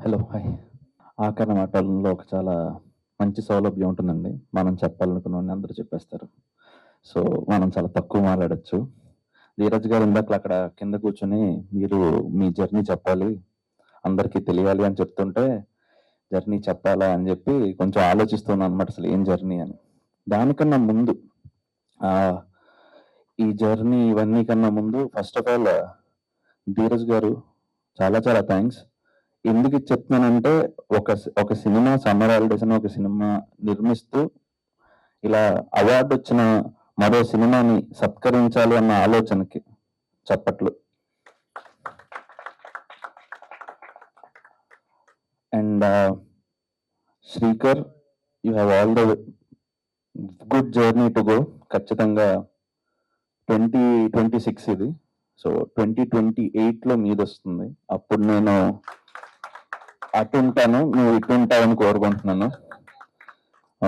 Hello, hi. ఆకరణ మాటల్లో ఒక చాలా మంచి సౌలభ్యం ఉంటుందండి. మనం చెప్పాలనుకున్నవన్నీ అందరూ చెప్పేస్తారు. సో, మనం చాలా తక్కువ మాట్లాడొచ్చు. ధీరజ్ గారు ఇందాకల అక్కడ కింద కూర్చొని, మీరు మీ జర్నీ చెప్పాలి, అందరికీ తెలియాలి అని చెప్తుంటే, జర్నీ చెప్పాలా అని చెప్పి కొంచెం ఆలోచిస్తున్నాను అనమాట, అసలు ఏం జర్నీ అని. దానికన్నా ముందు ఈ జర్నీ ఇవన్నీ కన్నా ముందు ఫస్ట్ ఆఫ్ ఆల్ ధీరజ్ గారు చాలా చాలా థ్యాంక్స్. ఎందుకు ఇది చెప్తున్నానంటే, ఒక సినిమా సమ్మర్ హాలిడేస్ అని ఒక సినిమా నిర్మిస్తూ ఇలా అవార్డు వచ్చిన మరో సినిమాని సత్కరించాలి అన్న ఆలోచనకి చప్పట్లు. And Srikar, you have all the good journey to go. ఖచ్చితంగా 2026 ఇది. సో 2028లో మీది వస్తుంది. అప్పుడు నేను అటు ఉంటాను, నువ్వు ఇటు ఉంటావని కోరుకుంటున్నాను.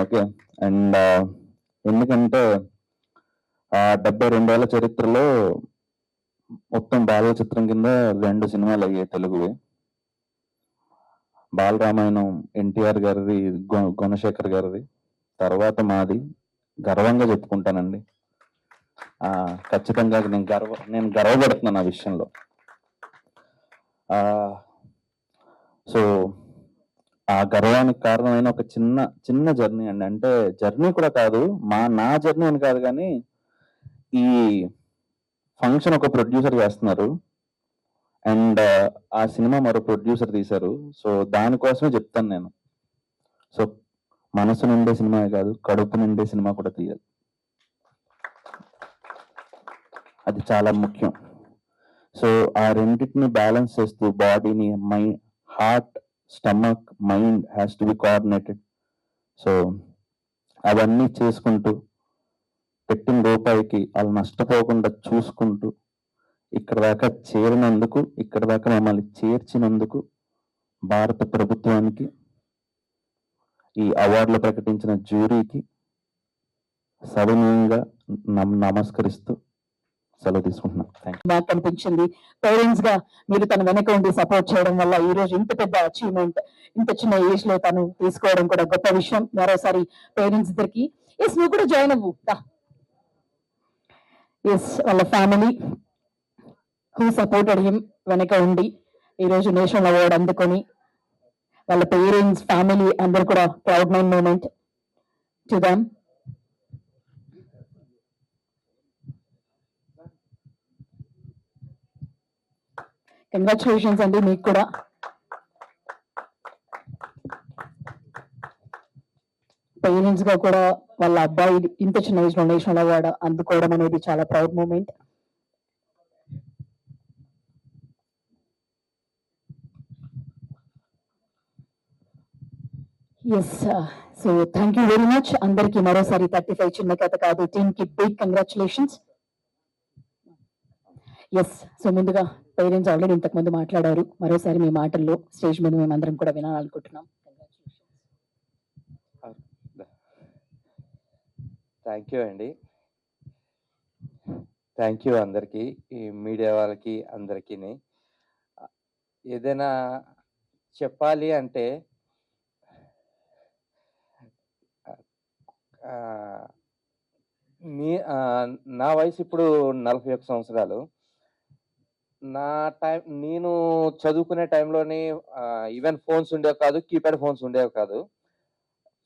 ఓకే. అండ్ ఎందుకంటే 72 ఏళ్ల చరిత్రలో మొత్తం బాలల చిత్రం కింద 2 సినిమాలు అయ్యాయి తెలుగువి. బాలరామాయణం ఎన్టీఆర్ గారిది, గుణశేఖర్ గారిది, తర్వాత మాది. గర్వంగా చెప్పుకుంటానండి. ఖచ్చితంగా నేను గర్వపడుతున్నాను ఆ విషయంలో. సో ఆ గర్వానికి కారణమైన ఒక చిన్న జర్నీ అండి. అంటే జర్నీ కూడా కాదు, నా జర్నీ అని కాదు, కానీ ఈ ఫంక్షన్ ఒక ప్రొడ్యూసర్ చేస్తున్నారు అండ్ ఆ సినిమా మరో ప్రొడ్యూసర్ తీశారు. సో దానికోసమే చెప్తాను నేను. సో మనసు నిండే సినిమా కాదు, కడుపు నిండే సినిమా కూడా తీయాలి. అది చాలా ముఖ్యం. సో ఆ రెండింటిని బ్యాలెన్స్ చేస్తూ బాడీని, heart, stomach, mind has to be coordinated. So అవన్నీ చేసుకుంటూ పెట్టిన రూపాయికి వాళ్ళు నష్టపోకుండా చూసుకుంటూ ఇక్కడ దాకా చేరినందుకు, ఇక్కడ దాకా మమ్మల్ని చేర్చినందుకు భారత ప్రభుత్వానికి, ఈ అవార్డులు ప్రకటించిన జ్యూరీకి సవినయంగా నమస్కరిస్తూ సెలవు తీసుకుంటున్నాను. నాకు కనిపించింది పేరెంట్స్ గా మీరు తన వెనక ఉండి సపోర్ట్ చేయడం వల్ల ఈ రోజు ఇంత పెద్ద అచీవ్మెంట్ ఇంత చిన్న ఏజ్ లో తను తీసుకోవడం కూడా గొప్ప విషయం. మరోసారి పేరెంట్స్ ఇద్దరికి నువ్వు కూడా జాయిన్ అవ్వు. వాళ్ళ ఫ్యామిలీ హూ సపోర్టెడ్ హిమ్ వెనక ఉండి ఈ రోజు నేషనల్ అవార్డు అందుకొని, వాళ్ళ పేరెంట్స్, ఫ్యామిలీ అందరు కూడా proud moment to them. Congratulations అండి మీకు కూడా. పేరెంట్స్ గా కూడా వాళ్ళ అబ్బాయి ఇంత చిన్న ఏజ్ లో నేషనల్ అవార్డు అందుకోవడం అనేది చాలా proud moment. So thank you very much అందరికి. మరోసారి 35 చిన్న కథ కాదు టీమ్ కి బిగ్ కంగ్రాచులేషన్స్. సో ముందుగా పేరెంట్స్ ఆల్రెడీ ఇంతకు ముందు మాట్లాడారు, మరోసారి మీ మాటల్లో స్టేజ్ మీద మేమందరం కూడా వినాలనుకుంటున్నాం. థ్యాంక్ యూ అండి. థ్యాంక్ యూ అందరికీ, ఈ మీడియా వాళ్ళకి అందరికీ. ఏదైనా చెప్పాలి అంటే నా వయసు ఇప్పుడు 41 సంవత్సరాలు. నేను చదువుకునే టైంలోని ఈవెన్ ఫోన్స్ ఉండేవి కాదు, కీప్యాడ్ ఫోన్స్ ఉండేవి కాదు.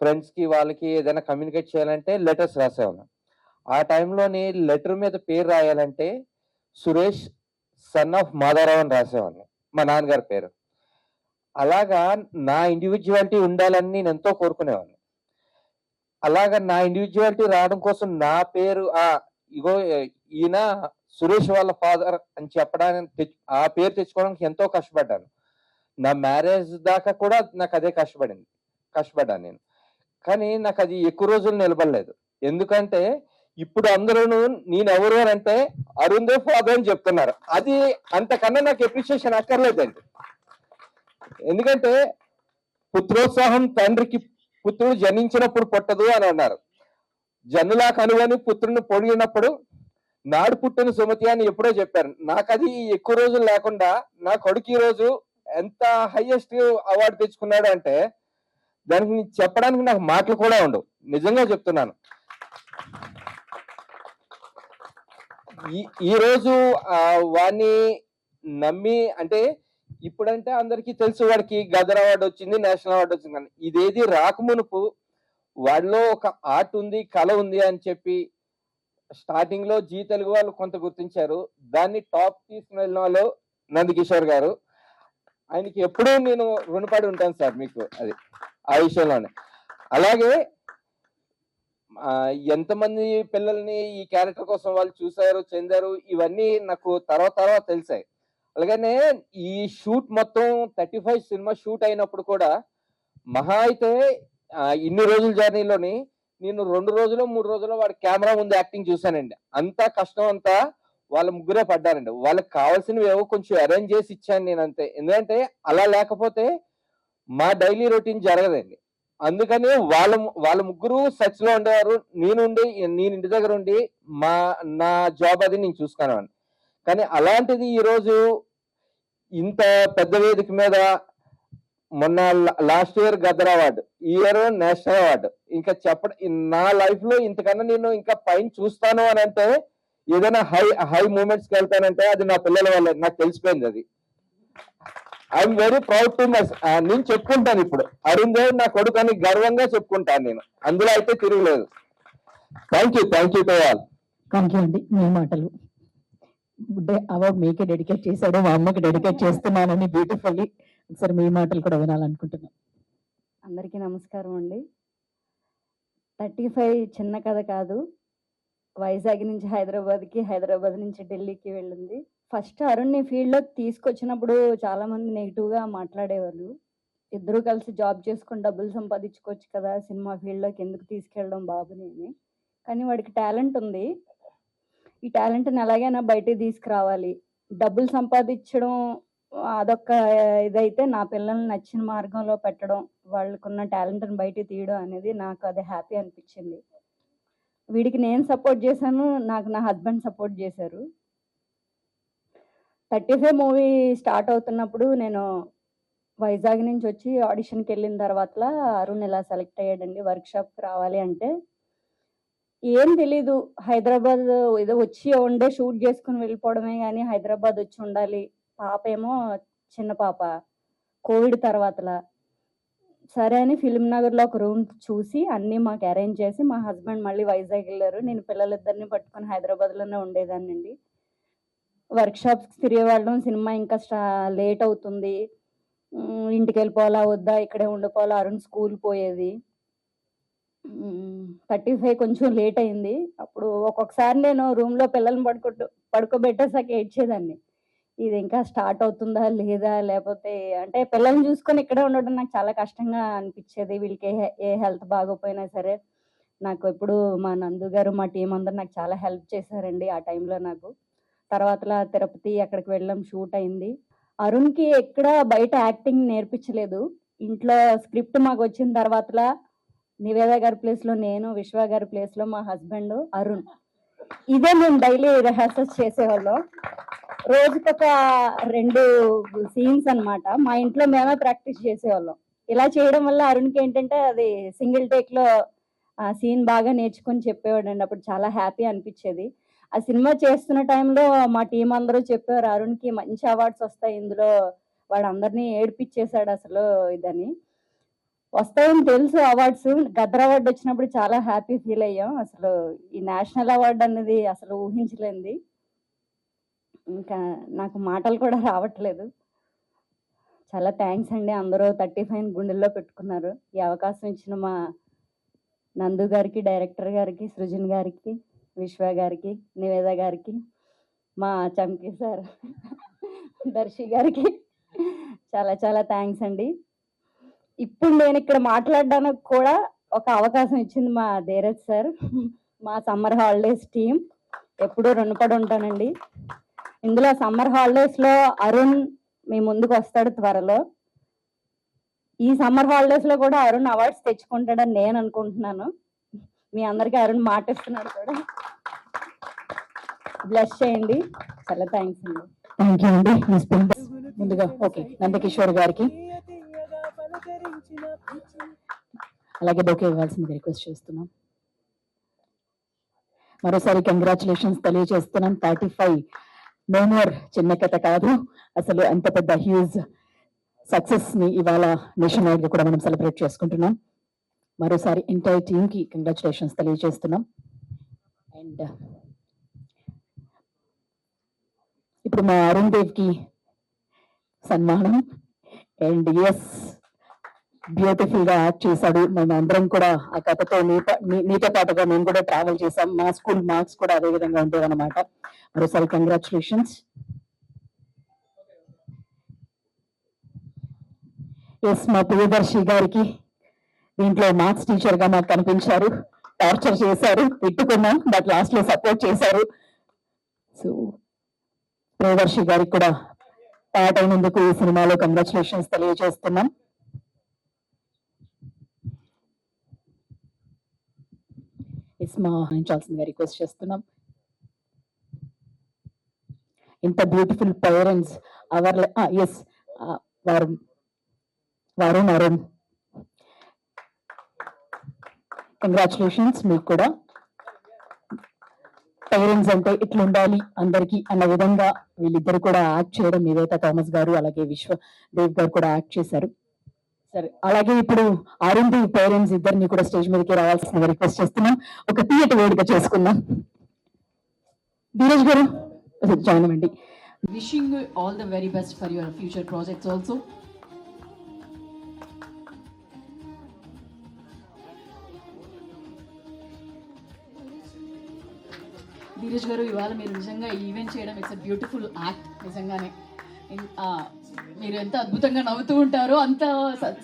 ఫ్రెండ్స్కి వాళ్ళకి ఏదైనా కమ్యూనికేట్ చేయాలంటే లెటర్స్ రాసేవాళ్ళం. ఆ టైంలోని లెటర్ మీద పేరు రాయాలంటే సురేష్ సన్ ఆఫ్ మాధవరావు అని రాసేవాడిని, మా నాన్నగారి పేరు. అలాగా నా ఇండివిజువాలిటీ ఉండాలని నేను ఎంతో కోరుకునేవాడిని. అలాగా నా ఇండివిజువాలిటీ రావడం కోసం నా పేరు ఇగో ఈయన సురేష్ వాళ్ళ ఫాదర్ అని చెప్పడానికి, ఆ పేరు తెచ్చుకోవడానికి ఎంతో కష్టపడ్డాను. నా మ్యారేజ్ దాకా కూడా నాకు అదే కష్టపడ్డాను నేను. కానీ నాకు అది ఎక్కువ రోజులు నిలబడలేదు. ఎందుకంటే ఇప్పుడు అందరూ నేను ఎవరు అని అంటే అరుందే ఫాదర్ అని చెప్తున్నారు. అది అంతకన్నా నాకు ఎప్రిషియేషన్ అక్కర్లేదండి. ఎందుకంటే పుత్రోత్సాహం తండ్రికి పుత్రుడు జనించినప్పుడు పుట్టదు అని అన్నారు. జన్నులా కనుగొని పుత్రుని పొడిగినప్పుడు నాడు పుట్టిన సుమతి అని ఎప్పుడో చెప్పారు. నాకు అది ఎక్కువ రోజులు లేకుండా నా కొడుకు ఈ రోజు ఎంత హైయెస్ట్ అవార్డు తెచ్చుకున్నాడు అంటే దానికి చెప్పడానికి నాకు మాటలు కూడా ఉండవు, నిజంగా చెప్తున్నాను. ఈ రోజు వాడిని నమ్మి, అంటే ఇప్పుడంటే అందరికీ తెలుసు వాడికి గదర్ అవార్డు వచ్చింది, నేషనల్ అవార్డు వచ్చింది, కానీ ఇదేది రాకమునుపు వాడిలో ఒక ఆర్ట్ ఉంది, కళ ఉంది అని చెప్పి స్టార్టింగ్ లో జీ తెలుగు వాళ్ళు కొంత గుర్తించారు. దాన్ని టాప్ తీసుకుని వెళ్ళిన వాళ్ళు నందకిషోర్ గారు. ఆయనకి ఎప్పుడూ నేను రుణపడి ఉంటాను సార్ మీకు, అది ఆ విషయంలోనే. అలాగే ఎంతమంది పిల్లల్ని ఈ క్యారెక్టర్ కోసం వాళ్ళు చూసారు, చెందారు, ఇవన్నీ నాకు తర్వాత తెలిసాయి. అలాగనే ఈ షూట్ మొత్తం 35 సినిమా షూట్ అయినప్పుడు కూడా మహా అయితే ఇన్ని రోజుల జర్నీలోని నేను 2 రోజులు 3 రోజులు వాడి కెమెరా ముందు యాక్టింగ్ చూశానండి. అంతా కష్టం అంతా వాళ్ళ ముగ్గురే పడ్డారండి. వాళ్ళకి కావాల్సినవి ఏవో కొంచెం అరేంజ్ చేసి ఇచ్చాను నేను, అంతే. ఎందుకంటే అలా లేకపోతే మా డైలీ రొటీన్ జరగదండి. అందుకని వాళ్ళ ముగ్గురు సెట్స్ లో ఉండేవారు, నేను ఇంటి దగ్గర ఉండి నా జాబ్ అది నేను చూసుకునేవాడిని. కానీ అలాంటిది ఈ రోజు ఇంత పెద్ద వేదిక మీద, మొన్న లాస్ట్ ఇయర్ గదర్ అవార్డు, ఈ ఇయర్ నేషనల్ అవార్డు, ఇంకా నా లైఫ్ లో ఇంతకన్నా నేను ఇంకా పైన చూస్తాను అని అంటే, ఏదైనా హై మూమెంట్స్ కి వెళ్తానంటే అది నా పిల్లల వల్ల, నాకు తెలిసిపోయింది అది. I'm very proud to my, నేను చెప్పుకుంటాను ఇప్పుడు, అరుణ్ దేవ్ నా కొడుకు అని గర్వంగా చెప్పుకుంటాను నేను, అందులో అయితే తిరగలేదు. Thank you to all. Thank you అండి. మీ మాటలు అవార్డు మీకే డెడికేట్ చేశాడు, మా అమ్మకి డెడికేట్ చేస్తున్నానని బ్యూటిఫుల్లీ. ఒకసారి మీ మాటలు కూడా వినాలనుకుంటున్నాను. అందరికీ నమస్కారం అండి. 35 చిన్న కథ కాదు. వైజాగ్ నుంచి హైదరాబాద్కి, హైదరాబాద్ నుంచి ఢిల్లీకి వెళ్ళింది. ఫస్ట్ అరుణ్ని ఫీల్డ్లోకి తీసుకొచ్చినప్పుడు చాలామంది నెగిటివ్గా మాట్లాడేవాళ్ళు. ఇద్దరూ కలిసి జాబ్ చేసుకొని డబ్బులు సంపాదించుకోవచ్చు కదా, సినిమా ఫీల్డ్లోకి ఎందుకు తీసుకెళ్ళడం బాబుని అని. కానీ వాడికి టాలెంట్ ఉంది. ఈ టాలెంట్ని ఎలాగైనా బయటికి తీసుకురావాలి. డబ్బులు సంపాదించడం అదొక ఇదైతే, నా పిల్లల్ని నచ్చిన మార్గంలో పెట్టడం, వాళ్ళకున్న టాలెంట్ని బయటికి తీయడం అనేది నాకు అది హ్యాపీ అనిపించింది. వీడికి నేను సపోర్ట్ చేశాను, నాకు నా హస్బెండ్ సపోర్ట్ చేశారు. 35 మూవీ స్టార్ట్ అవుతున్నప్పుడు నేను వైజాగ్ నుంచి వచ్చి ఆడిషన్కి వెళ్ళిన తర్వాత అరుణ్ ఇలా సెలెక్ట్ అయ్యాడండి, వర్క్షాప్కి రావాలి అంటే. ఏం తెలీదు, హైదరాబాద్ ఏదో వచ్చి ఉండే షూట్ చేసుకుని వెళ్ళిపోవడమే, కానీ హైదరాబాద్ వచ్చి ఉండాలి. పాప ఏమో చిన్న పాప, కోవిడ్ తర్వాతలా. సరే అని ఫిల్మ్ నగర్లో ఒక రూమ్ చూసి అన్నీ మాకు అరేంజ్ చేసి మా హస్బెండ్ మళ్ళీ వైజాగ్ వెళ్ళారు. నేను పిల్లలిద్దరిని పట్టుకొని హైదరాబాద్లోనే ఉండేదాన్నండి. వర్క్షాప్స్ తిరిగేవాళ్ళం. సినిమా ఇంకా లేట్ అవుతుంది, ఇంటికి వెళ్ళిపోవాలా వద్దా, ఇక్కడే ఉండిపోవాలా, అరుణ్ స్కూల్ పోయేది. 35 కొంచెం లేట్ అయింది. అప్పుడు ఒక్కొక్కసారి నేను రూమ్లో పిల్లల్ని పడుకోబెట్టేసాక ఏడ్చేదాన్ని, ఇది ఇంకా స్టార్ట్ అవుతుందా లేదా, లేకపోతే అంటే పిల్లల్ని చూసుకొని ఇక్కడే ఉండడం నాకు చాలా కష్టంగా అనిపించేది. వీళ్ళకి ఏ హెల్త్ బాగోపోయినా సరే నాకు ఎప్పుడు మా నందు గారు, మా టీం అందరు నాకు చాలా హెల్ప్ చేశారండి ఆ టైంలో నాకు. తర్వాత తిరుపతి అక్కడికి వెళ్ళాం, షూట్ అయింది. అరుణ్కి ఎక్కడ బయట యాక్టింగ్ నేర్పించలేదు. ఇంట్లో స్క్రిప్ట్ మాకు వచ్చిన తర్వాత నివేద గారి ప్లేస్లో నేను, విశ్వ గారి ప్లేస్లో మా హస్బెండ్ అరుణ్, ఇదే మేము డైలీ రిహార్సల్స్ చేసేవాళ్ళం. రోజుకొక 2 సీన్స్ అన్నమాట. మా ఇంట్లో మేమే ప్రాక్టీస్ చేసేవాళ్ళం. ఇలా చేయడం వల్ల అరుణ్కి ఏంటంటే అది సింగిల్ టేక్లో ఆ సీన్ బాగా నేర్చుకొని చెప్పేవాడండి. అప్పుడు చాలా హ్యాపీ అనిపించేది. ఆ సినిమా చేస్తున్న టైంలో మా టీం అందరూ చెప్పారు, అరుణ్కి మంచి అవార్డ్స్ వస్తాయి ఇందులో, వాడు అందరినీ ఏడిపించేశాడు అసలు ఇదని. వస్తాయని తెలుసు అవార్డ్స్. గదర్ అవార్డు వచ్చినప్పుడు చాలా హ్యాపీ ఫీల్ అయ్యాం. అసలు ఈ నేషనల్ అవార్డు అనేది అసలు ఊహించలేంది. ఇంకా నాకు మాటలు కూడా రావట్లేదు. చాలా థ్యాంక్స్ అండి. అందరూ 35 గుండెల్లో పెట్టుకున్నారు. ఈ అవకాశం ఇచ్చిన మా నందు గారికి, డైరెక్టర్ గారికి, సృజన్ గారికి, విశ్వ గారికి, నివేద గారికి, మా చంకీ సార్, దర్శి గారికి చాలా చాలా థ్యాంక్స్ అండి. ఇప్పుడు నేను ఇక్కడ మాట్లాడడానికి కూడా ఒక అవకాశం ఇచ్చింది మా ధీరజ్ సార్, మా సమ్మర్ హాలిడేస్ టీం. ఎప్పుడూ రుణపడి ఉంటానండి. ఇందులో సమ్మర్ హాలిడేస్లో అరుణ్ మీ ముందుకు వస్తాడు త్వరలో. ఈ సమ్మర్ హాలిడేస్లో కూడా అరుణ్ అవార్డ్స్ తెచ్చుకుంటాడని నేను అనుకుంటున్నాను. మీ అందరికీ అరుణ్ మాట ఇస్తున్నాడు కూడా. బ్లెస్ చేయండి. చాలా థ్యాంక్స్ అండి. థ్యాంక్ యూ అండి. ముందుగా ఓకే నందకిషోర్ గారికి అలాగే బొకే ఇవ్వాల్సింది రిక్వెస్ట్ చేస్తున్నాం. మరోసారి కంగ్రాచులేషన్స్ తెలియజేస్తున్నాం. 35 నో మోర్ చిన్న కథ కాదు, అసలు అంత పెద్ద హ్యూజ్ సక్సెస్ ని ఇవాళ నేషన్ వైడ్ గా కూడా మనం సెలబ్రేట్ చేసుకుంటున్నాం. మరోసారి ఎంటైర్ టీమ్ కి కంగ్రాచులేషన్స్ తెలియజేస్తున్నాం. అండ్ ఇప్పుడు మా అరుణ్ దేవ్ కి సన్మానం. అండ్ ఎస్, బ్యూటిఫుల్ గా యాక్ట్ చేశాడు. మేము అందరం కూడా ఆ కథతో నీతో పాటుగా మేము కూడా ట్రావెల్ చేసాం. మా స్కూల్ మార్క్స్ కూడా అదే విధంగా ఉండేవన్నమాట. మరోసారి కంగ్రాచులేషన్స్. ఎస్, మా ప్రియదర్శి గారికి దీంట్లో మ్యాథ్స్ టీచర్ గా మాకు కనిపించారు. టార్చర్ చేశారు, పెట్టుకున్నాం, బట్ లాస్ట్ లో సపోర్ట్ చేశారు. సో ప్రియదర్శి గారికి కూడా పార్ట్ అయినందుకు ఈ సినిమాలో కంగ్రాచులేషన్స్ తెలియజేస్తున్నాం. ఇస్మా హించాల్సిందిగా రిక్వెస్ట్ చేస్తున్నాం. ఇంత beautiful parents ours Varun Arun congratulations మీకు కూడా. పేరెంట్స్ అంటే ఇట్లా ఉండాలి అందరికి అన్న విధంగా వీళ్ళిద్దరు కూడా యాక్ట్ చేయడం, నివేత థామస్ గారు అలాగే విశ్వదేవ్ గారు కూడా యాక్ట్ చేశారు. సరే, అలాగే ఇప్పుడు అరుణ్ దేవ్ పేరెంట్స్ ఇద్దరిని కూడా స్టేజ్ మీదకి రావాల్సిన రిక్వెస్ట్ చేస్తున్నాం. ఒక థియేటర్ వేడుక చేసుకుందాం. ధీరజ్ గారు జాయిన్ అవ్వండి. Wishing all the very best for your future projects also. Dheeraj గారు, ఇవాళ మీరు నిజంగా ఈవెంట్ చేయడం ఇట్స్ అ బ్యూటిఫుల్ యాక్ట్. నిజంగానే మీరు ఎంత అద్భుతంగా నవ్వుతూ ఉంటారో అంత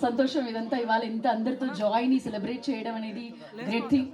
సంతోషం ఇదంతా. ఇవాళ ఇంత అందరితో జాయ్ని సెలబ్రేట్ చేయడం అనేది గ్రేట్ థింగ్.